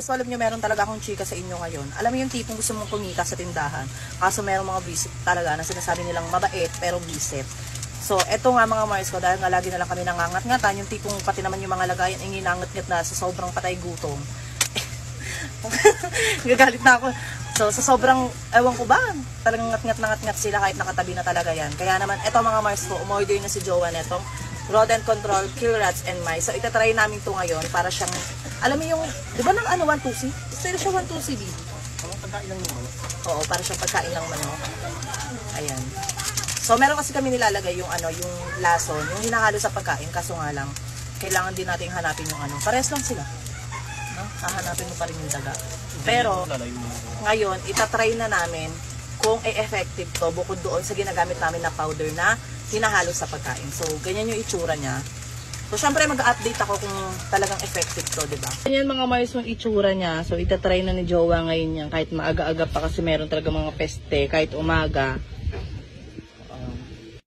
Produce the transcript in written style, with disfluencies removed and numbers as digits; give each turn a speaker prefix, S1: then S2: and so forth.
S1: Mars, alam nyo, meron talaga akong chika sa inyo ngayon. Alam mo yung tipong gusto mong kumita sa tindahan, kaso meron mga visit talaga na sinasabi nilang mabait pero visit. So, eto nga mga Mars ko, dahil nga lagi na lang kami nangangat-ngatan, yung tipong pati naman yung mga lagayan ay nginangat-ngat na sa sobrang patay gutom. Gagalit na ako. So, sa sobrang, ewan ko ba, talagang ngat-ngat sila kahit nakatabi na talaga yan. Kaya naman, eto mga Mars ko, umorder na si Jowa netong Rodent Control, Kill Rats and Mice. So, itatry namin to ngayon para siyang, alam mo yung, di ba ng ano, 1-2C? Gusto siya 1-2C, B.
S2: Pagkain lang naman.
S1: Oo, para siyang pagkain ng manok. Ayan. So, meron kasi kami nilalagay yung ano, yung lason, yung hinahalo sa pagkain, kaso nga lang, kailangan din natin hanapin yung ano. Pares lang sila. No? Hahanapin mo pa rin yung daga. Pero, ngayon, itatry na namin kung effective to, bukod doon sa ginagamit namin na powder na hinahalo sa pagkain. So, ganyan yung itsura niya. So, syempre mag-update ako kung talagang effective to, diba? Ganyan mga Mars yung itsura niya. So, itatry na ni Jowa ngayon yan, kahit maaga-aga pa kasi meron talaga mga peste, kahit umaga.